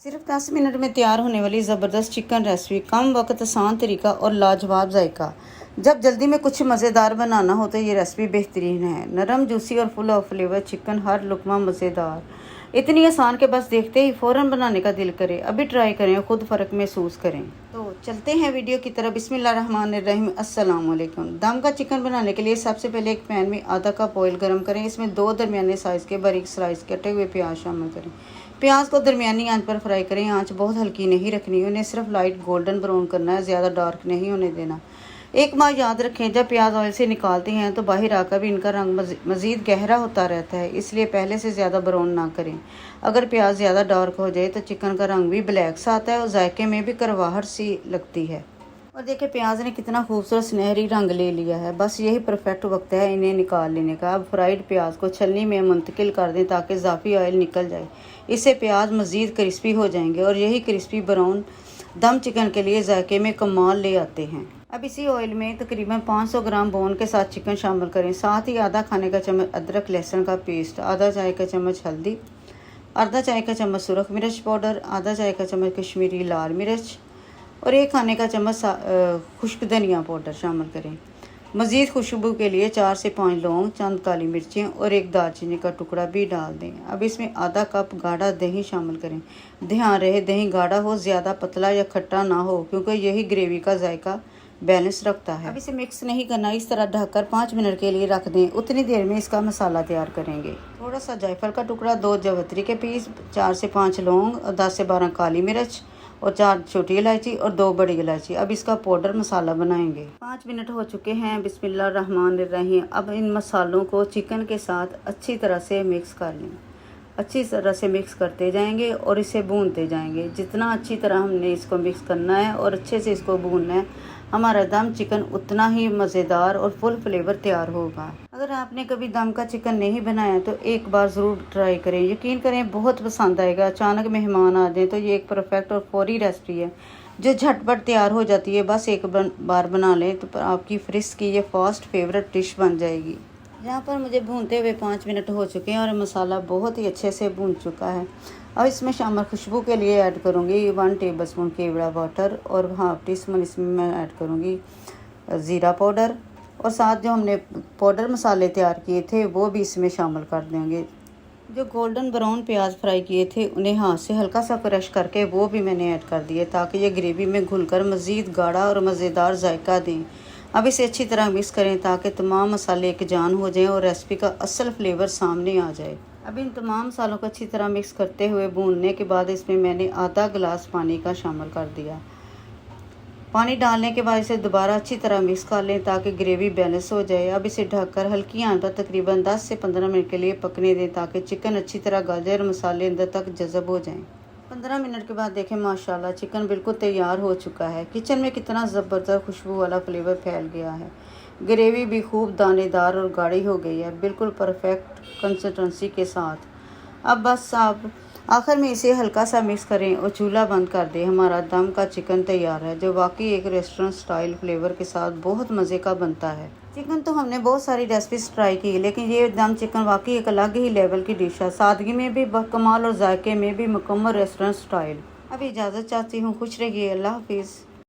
सिर्फ 10 मिनट में तैयार होने वाली ज़बरदस्त चिकन रेसिपी, कम वक्त, आसान तरीका और लाजवाब जायका। जब जल्दी में कुछ मज़ेदार बनाना हो तो ये रेसिपी बेहतरीन है। नरम, जूसी और फुल ऑफ फ्लेवर चिकन, हर लुकमा मज़ेदार। इतनी आसान के बस देखते ही फ़ौरन बनाने का दिल करे। अभी ट्राई करें और ख़ुद फ़र्क महसूस करें। तो चलते हैं वीडियो की तरफ। बिस्मिल्लाहिर्रहमानिर्रहीम। अस्सलाम वालेकुम। दम का चिकन बनाने के लिए सबसे पहले एक पैन में आधा कप ऑयल गर्म करें। इसमें 2 दरमियाने साइज़ के बारीक स्लाइस कटे हुए प्याज शामिल करें। प्याज को दरमियानी आंच पर फ्राई करें। आंच बहुत हल्की नहीं रखनी, उन्हें सिर्फ लाइट गोल्डन ब्राउन करना है, ज़्यादा डार्क नहीं होने देना। एक बात याद रखें, जब प्याज ऑयल से निकालते हैं तो बाहर आकर भी इनका रंग मज़ीद गहरा होता रहता है, इसलिए पहले से ज़्यादा ब्राउन ना करें। अगर प्याज ज़्यादा डार्क हो जाए तो चिकन का रंग भी ब्लैक सा आता है और जायके में भी करवाहट सी लगती है। और देखिए प्याज ने कितना खूबसूरत सुनहरी रंग ले लिया है। बस यही परफेक्ट वक्त है इन्हें निकाल लेने का। अब फ्राइड प्याज को छलनी में मुंतकिल कर दें ताकि इजाफी ऑयल निकल जाए। इससे प्याज मज़ीद क्रिस्पी हो जाएंगे और यही क्रिस्पी ब्राउन दम चिकन के लिए जायके में कमाल ले आते हैं। अब इसी ऑयल में तकरीबन 500 ग्राम बोन के साथ चिकन शामिल करें। साथ ही आधा खाने का चम्मच अदरक लहसुन का पेस्ट, आधा चाय का चम्मच हल्दी, आधा चाय का चम्मच सुरख मिर्च पाउडर, आधा चाय का चम्मच कश्मीरी लाल मिर्च और 1 खाने का चम्मच खुश्क धनिया पाउडर शामिल करें। मज़ीद खुशबू के लिए 4 से 5 लौंग, चंद काली मिर्चें और 1 दालचीनी का टुकड़ा भी डाल दें। अब इसमें आधा कप गाढ़ा दही शामिल करें। ध्यान रहे दही गाढ़ा हो, ज़्यादा पतला या खट्टा ना हो, क्योंकि यही ग्रेवी का जायका बैलेंस रखता है। अब इसे मिक्स नहीं करना, इस तरह ढककर 5 मिनट के लिए रख दें। उतनी देर में इसका मसाला तैयार करेंगे। थोड़ा सा जायफल का टुकड़ा, 2 जावित्री के पीस, 4 से 5 लौंग और 10 से 12 काली मिर्च और 4 छोटी इलायची और 2 बड़ी इलायची। अब इसका पाउडर मसाला बनाएंगे। 5 मिनट हो चुके हैं। बिस्मिल्लाहिर्रहमानिर्रहीम। अब इन मसालों को चिकन के साथ अच्छी तरह से मिक्स कर लें। अच्छी तरह से मिक्स करते जाएंगे और इसे भूनते जाएंगे। जितना अच्छी तरह हमने इसको मिक्स करना है और अच्छे से इसको भूनना है, हमारा दम चिकन उतना ही मज़ेदार और फुल फ्लेवर तैयार होगा। अगर आपने कभी दम का चिकन नहीं बनाया तो एक बार ज़रूर ट्राई करें। यकीन करें बहुत पसंद आएगा। अचानक मेहमान आ जाए तो ये एक परफेक्ट और फौरी रेसिपी है जो झटपट तैयार हो जाती है। बस एक बार बना लें तो आपकी फ्रिज की ये फास्ट फेवरेट डिश बन जाएगी। यहाँ पर मुझे भूनते हुए 5 मिनट हो चुके हैं और मसाला बहुत ही अच्छे से भून चुका है। अब इसमें शामिल खुशबू के लिए ऐड करूँगी 1 टेबलस्पून केवड़ा वाटर और हाफ टी स्पून इसमें मैं ऐड करूँगी ज़ीरा पाउडर और साथ जो हमने पाउडर मसाले तैयार किए थे वो भी इसमें शामिल कर देंगे। जो गोल्डन ब्राउन प्याज फ्राई किए थे उन्हें हाथ से हल्का सा क्रश करके वो भी मैंने ऐड कर दिए ताकि ये ग्रेवी में घुलकर मज़ीद गाढ़ा और मज़ेदार जायका दें। अब इसे अच्छी तरह मिक्स करें ताकि तमाम मसाले एक जान हो जाएं और रेसिपी का असल फ्लेवर सामने आ जाए। अब इन तमाम मसालों को अच्छी तरह मिक्स करते हुए भूनने के बाद इसमें मैंने आधा गिलास पानी का शामिल कर दिया। पानी डालने के बाद इसे दोबारा अच्छी तरह मिक्स कर लें ताकि ग्रेवी बैलेंस हो जाए। अब इसे ढककर हल्की आंच पर तकरीबन 10 से 15 मिनट के लिए पकने दें ताकि चिकन अच्छी तरह गल जाए और मसाले अंदर तक जज़ब हो जाएं। 15 मिनट के बाद देखें माशाल्लाह चिकन बिल्कुल तैयार हो चुका है। किचन में कितना ज़बरदस्त खुशबू वाला फ्लेवर फैल गया है। ग्रेवी भी खूब दानेदार और गाढ़ी हो गई है, बिल्कुल परफेक्ट कंसिस्टेंसी के साथ। अब बस आप आखिर में इसे हल्का सा मिक्स करें और चूल्हा बंद कर दें। हमारा दम का चिकन तैयार है जो वाकई एक रेस्टोरेंट स्टाइल फ्लेवर के साथ बहुत मज़े का बनता है। चिकन तो हमने बहुत सारी रेसिपीज ट्राई की, लेकिन ये दम चिकन वाकई एक अलग ही लेवल की डिश है। सादगी में भी कमाल और जायके में भी मुकम्मल रेस्टोरेंट स्टाइल। अब इजाज़त चाहती हूँ। खुश रहिए। अल्लाह हाफिज़।